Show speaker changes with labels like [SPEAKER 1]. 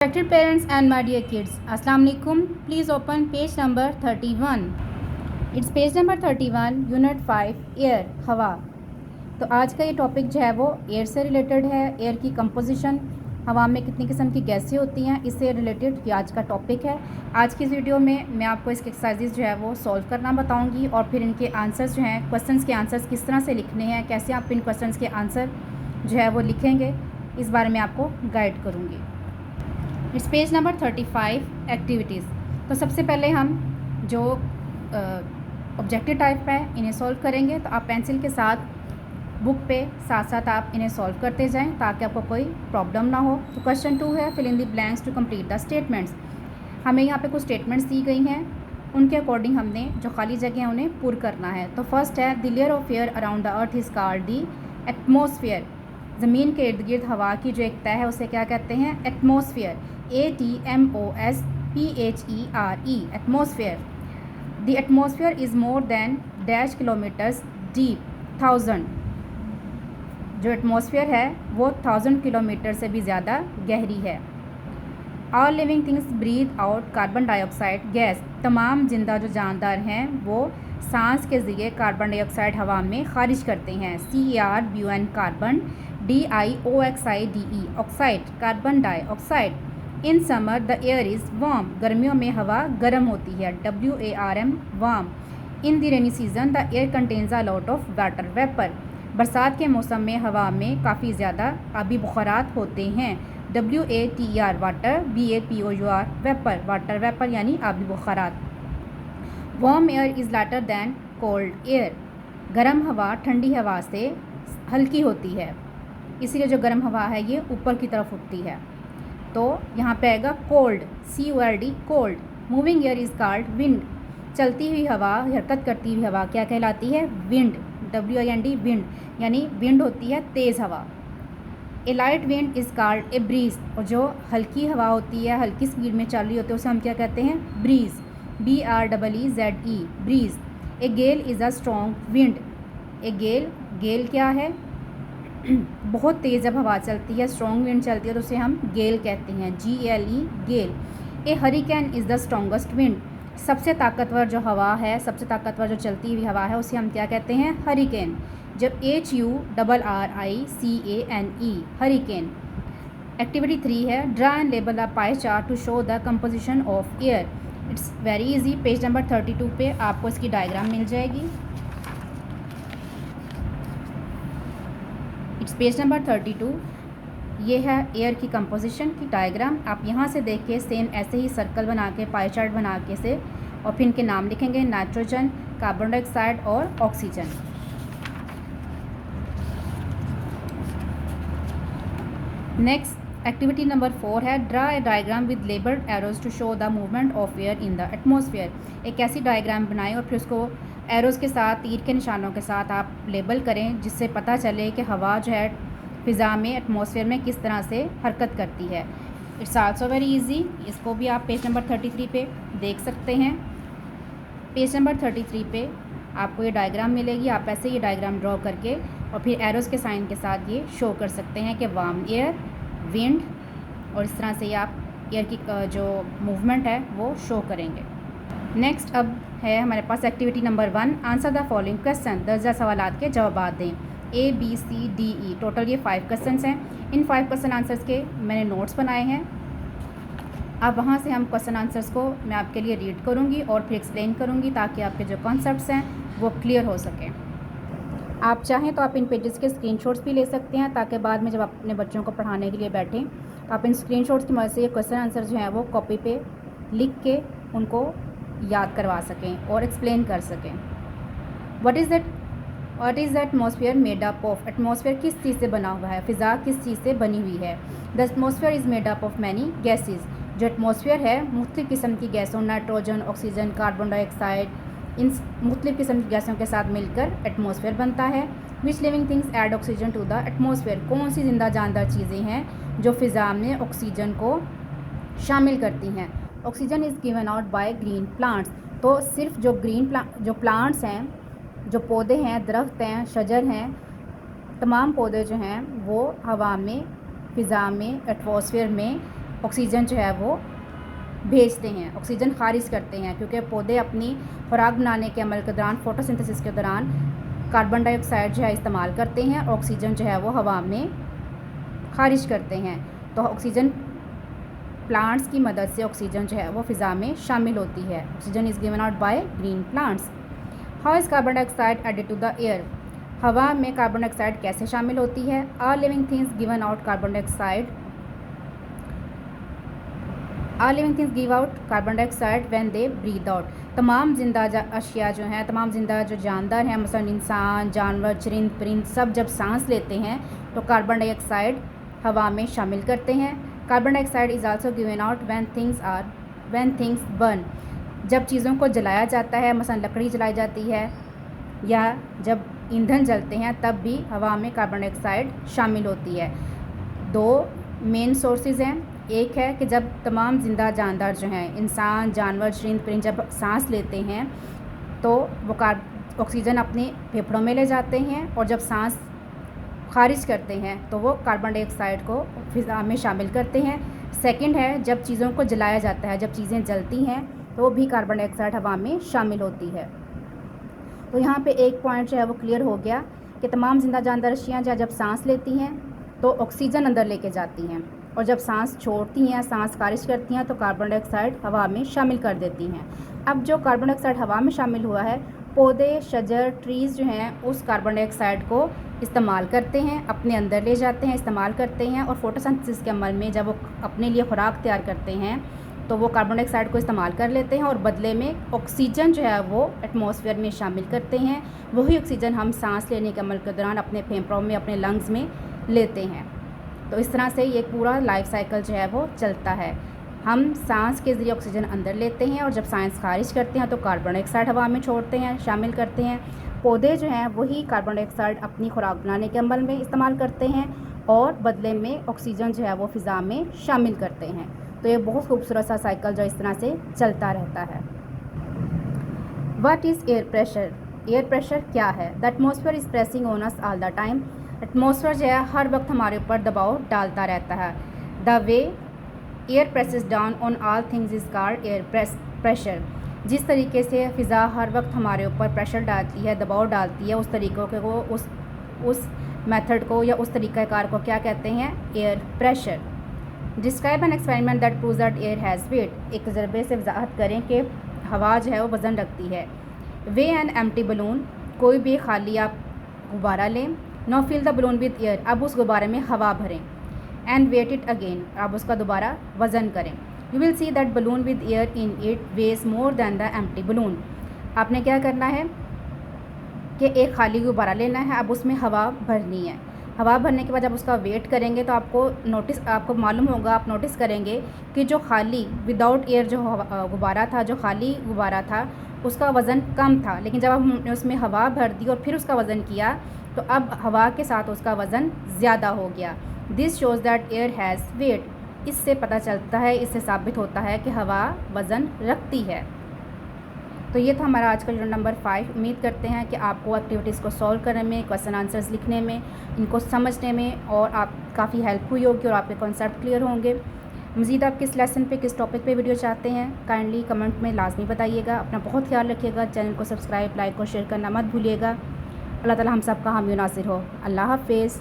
[SPEAKER 1] Respected parents and my dear kids, Assalamu alaikum. Please open page number 31. It's page number 31, Unit 5, Air, हवा। तो आज का ये topic जो है वो एयर से रिलेटेड है। एयर की कंपोजिशन, हवा में कितनी किस्म की गैसें होती हैं, इससे रिलेटेड ये आज का टॉपिक है। आज की इस वीडियो में मैं आपको इसके एक्सरसाइजेज जो है वो सॉल्व करना बताऊंगी और फिर इनके आंसर्स जो हैं, क्वेश्चंस के आंसर्स किस तरह से लिखने हैं, कैसे आप इन क्वेश्चंस के आंसर जो है वो लिखेंगे, इस बारे में आपको गाइड करूँगी। It's page number 35, activities. तो सबसे पहले हम जो ऑब्जेक्टिव टाइप है इन्हें सॉल्व करेंगे। तो आप पेंसिल के साथ बुक पे साथ साथ आप इन्हें सॉल्व करते जाएं ताकि आपको कोई प्रॉब्लम ना हो। तो क्वेश्चन 2 है, fill in the blanks to complete the statements. हमें यहाँ पे कुछ स्टेटमेंट्स दी गई हैं, उनके अकॉर्डिंग हमने जो खाली जगह हैं उन्हें पूर करना है। तो फर्स्ट है, the layer of air around the earth is called the atmosphere. ज़मीन के इर्द गिर्द हवा की जो एक तह है उसे क्या कहते हैं? Atmosphere. ATMOSPHERE, atmosphere. The atmosphere is more than dash kilometres deep, 1000। जो एटमॉस्फेयर है वो 1000 किलोमीटर से भी ज़्यादा गहरी है। All living things breathe out carbon dioxide gas. तमाम जिंदा जो जानदार हैं वो सांस के ज़रिए कार्बन डाइऑक्साइड हवा में खारिज करते हैं। CARBON carbon, DIOXIDE oxide, carbon dioxide. In summer the air is warm, गर्मियों में हवा गर्म होती है। WARM warm. In the rainy season the air contains a lot of water vapour, बरसात के मौसम में हवा में काफ़ी ज़्यादा आबी बुखारात होते हैं। WATER water, VAPOUR vapour, water vapour यानी आबी बुखारात। Warm air is lighter than cold air, गर्म हवा ठंडी हवा से हल्की होती है, इसलिए जो गर्म हवा है ये ऊपर की तरफ उठती है। तो यहाँ पे आएगा cold, COLD cold. Moving air is called wind, चलती हुई हवा, हरकत करती हुई हवा क्या कहलाती है? विंड, WIND विंड, यानी विंड होती है तेज़ हवा। A light wind is called a breeze, और जो हल्की हवा होती है, हल्की स्पीड में चल रही होती है उसे हम क्या कहते हैं? Breeze, BREEZE breeze. A gale is a strong wind, a gale, gale क्या है? बहुत तेज़ जब हवा चलती है, स्ट्रॉन्ग विंड चलती है तो उसे हम गेल कहते हैं, GLE gale. A hurricane is the strongest wind, सबसे ताकतवर जो हवा है, सबसे ताकतवर जो चलती हुई हवा है उसे हम क्या कहते हैं? हरिकेन। जब HURRICANE हरिकेन। एक्टिविटी 3 है, draw and label a pie chart to show the composition of air. It's very easy. Page number 32 पे आपको इसकी डायग्राम मिल जाएगी। इट्स पेज नंबर 32, ये है एयर की कंपोजिशन की डायग्राम। आप यहाँ से देख के सेम ऐसे ही सर्कल बना के, पाई चार्ट बना के से, और फिर इनके नाम लिखेंगे, नाइट्रोजन, कार्बन डाइऑक्साइड और ऑक्सीजन। नेक्स्ट एक्टिविटी नंबर 4 है, draw a diagram with labelled arrows to show the movement of air in the atmosphere. एक ऐसी डायग्राम बनाएं और फिर उसको एरोज़ के साथ, तीर के निशानों के साथ आप लेबल करें जिससे पता चले कि हवा जो है फ़िज़ा में, एटमॉस्फेयर में किस तरह से हरकत करती है। It's also very easy. इसको भी आप पेज नंबर 33 पे देख सकते हैं। पेज नंबर 33 पे आपको ये डायग्राम मिलेगी। आप ऐसे ये डायग्राम ड्रॉ करके और फिर एरोज़ के साइन के साथ ये शो कर सकते हैं कि वार्म एयर, विंड, और इस तरह से ये आप एयर की जो मूवमेंट है वो शो करेंगे। नेक्स्ट अब है हमारे पास activity number 1, answer the following question, दर्जा सवालात के जवाब दें। ABCDE, टोटल ये 5 क्वेश्चंस हैं। इन 5 क्वेश्चन आंसर्स के मैंने नोट्स बनाए हैं। अब वहाँ से हम क्वेश्चन आंसर्स को मैं आपके लिए रीड करूँगी और फिर एक्सप्लेन करूँगी ताकि आपके जो कॉन्सेप्ट्स हैं वो क्लियर हो सकें। आप चाहें तो आप इन पेजेस के स्क्रीनशॉट्स भी ले सकते हैं ताकि बाद में जब आप अपने बच्चों को पढ़ाने के लिए बैठें तो आप इन स्क्रीनशॉट्स की मदद से ये क्वेश्चन आंसर जो हैं वो कॉपी पे लिख के उनको याद करवा सकें और एक्सप्लेन कर सकें। What is the atmosphere made up of, atmosphere किस चीज़ से बना हुआ है, फ़िज़ा किस चीज़ से बनी हुई है। The atmosphere is made up of many gases, जो एटमॉस्फेयर है मुख्तलिफ़ किस्म की गैसों, नाइट्रोजन, ऑक्सीजन, कार्बन डाइऑक्साइड, इन मुख्तलिफ़ किस्म की गैसों के साथ मिलकर एटमॉस्फेयर बनता है। Which living things add oxygen to the atmosphere, कौन सी जिंदा जानदार चीज़ें हैं जो फ़िज़ा में ऑक्सीजन को शामिल करती हैं। Oxygen is given out by green plants, तो सिर्फ जो जो प्लांट्स हैं, जो पौधे हैं, दरख्त हैं, शजर हैं, तमाम पौधे जो हैं वो हवा में, फ़िज़ा में, एटमॉस्फेयर में ऑक्सीजन जो है वो भेजते हैं, ऑक्सीजन खारिज करते हैं, क्योंकि पौधे अपनी खुराक बनाने के अमल के दौरान, फोटोसिंथेसिस के दौरान कार्बन डाइऑक्साइड जो है इस्तेमाल करते हैं, ऑक्सीजन जो है वो हवा में खारिज करते हैं। तो ऑक्सीजन, प्लांट्स की मदद से ऑक्सीजन जो है वो फ़िज़ा में शामिल होती है। Oxygen is given out by green plants. How is carbon dioxide added to the air? हवा में कार्बन डाइऑक्साइड कैसे शामिल होती है? All living things given out carbon dioxide, all living things give out carbon dioxide when they breathe out. तमाम जिंदा अशिया जो हैं, तमाम जिंदा जो जानदार हैं, मसलन इंसान, जानवर, चरिंद परिंद, सब जब सांस लेते हैं तो कार्बन डाइऑक्साइड हवा में शामिल करते हैं। Carbon dioxide is also given out when things burn. जब चीज़ों को जलाया जाता है, मसलन लकड़ी जलाई जाती है या जब ईंधन जलते हैं, तब भी हवा में कार्बन डाइऑक्साइड शामिल होती है। दो मेन सोर्सेज हैं। एक है कि जब तमाम जिंदा जानदार जो हैं, इंसान, जानवर, चरिंद परिंद, जब सांस लेते हैं तो वो ऑक्सीजन अपने फेफड़ों में ले जाते हैं, और जब सांस खारिज करते हैं तो वो कार्बन डाइऑक्साइड को फ़िज़ा में शामिल करते हैं। सेकंड है, जब चीज़ों को जलाया जाता है, जब चीज़ें जलती हैं तो भी कार्बन डाइऑक्साइड हवा में शामिल होती है। तो यहाँ पे एक पॉइंट जो है वो क्लियर हो गया कि तमाम जिंदा जानदार अशियाँ जब सांस लेती हैं तो ऑक्सीजन अंदर लेके जाती हैं, और जब सांस छोड़ती हैं, सांस खारिज करती हैं, तो कार्बन डाइऑक्साइड हवा में शामिल कर देती हैं। अब जो कार्बन डाइऑक्साइड हवा में शामिल हुआ है, पौधे, शजर, ट्रीज़ जो हैं उस कार्बन डाइऑक्साइड को इस्तेमाल करते हैं, अपने अंदर ले जाते हैं, इस्तेमाल करते हैं, और फोटोसिंथेसिस के अमल में जब वो अपने लिए खुराक तैयार करते हैं तो वो कार्बन डाइऑक्साइड को इस्तेमाल कर लेते हैं, और बदले में ऑक्सीजन जो है वो एटमॉस्फेयर में शामिल करते हैं। वही ऑक्सीजन हम सांस लेने के अमल के दौरान अपने फेफड़ों में, अपने लंग्स में लेते हैं। तो इस तरह से ये पूरा लाइफ साइकिल जो है वो चलता है। हम सांस के ज़रिए ऑक्सीजन अंदर लेते हैं, और जब सांस खारिज करते हैं तो कार्बन डाइऑक्साइड हवा में छोड़ते हैं, शामिल करते हैं। पौधे जो हैं वही कार्बन डाइऑक्साइड अपनी खुराक बनाने के अमल में इस्तेमाल करते हैं, और बदले में ऑक्सीजन जो है वो फ़िज़ा में शामिल करते हैं। तो ये बहुत खूबसूरत सा साइकिल जो इस तरह से चलता रहता है। What is air pressure? Air pressure क्या है? The atmosphere is pressing on us all the time. Atmosphere जो है हर वक्त हमारे ऊपर दबाव डालता रहता है। The way air presses down on all things is called air pressure. जिस तरीके से फ़िज़ा हर वक्त हमारे ऊपर प्रेशर डालती है, दबाव डालती है, उस तरीक़ों को, उस मेथड को या उस तरीक़ाकार को क्या कहते हैं? Air pressure. Describe an experiment that proves that air has wait. एक तजर्बे से वजाहत करें कि हवा जो है वो वज़न रखती है। Weigh an empty balloon. कोई भी खाली आप गुब्बारा लें। Now fill the balloon with air. अब उस गुब्बारे में हवा भरें। And weigh it again. अब उसका दोबारा वज़न करें। You will see that balloon with air in it weighs more than the empty balloon. आपने क्या करना है कि एक खाली गुब्बारा लेना है, अब उसमें हवा भरनी है। हवा भरने के बाद जब उसका वेट करेंगे तो आपको मालूम होगा, आप नोटिस करेंगे कि जो खाली विदाउट एयर जो गुब्बारा था, जो खाली गुब्बारा था, उसका वज़न कम था, लेकिन जब हमने उसमें हवा भर दी और फिर उसका वज़न किया तो अब हवा के साथ उसका वज़न ज़्यादा हो गया। This shows that air has wait. इससे पता चलता है, इससे साबित होता है कि हवा वज़न रखती है। तो ये था हमारा आज का यूनिट नंबर 5। उम्मीद करते हैं कि आपको एक्टिविटीज़ को सॉल्व करने में, क्वेश्चन आंसर्स लिखने में, इनको समझने में और आप काफ़ी हेल्प हुई होगी और आपके कॉन्सेप्ट क्लियर होंगे। मज़ीद आप किस लेसन पे, किस टॉपिक पे वीडियो चाहते हैं, काइंडली कमेंट में लाजमी बताइएगा। अपना बहुत ख्याल रखिएगा। चैनल को सब्सक्राइब, लाइक और शेयर करना मत भूलिएगा। अल्लाह ताला हम सब का हामी नासिर हो। अल्लाह हाफ़िज़।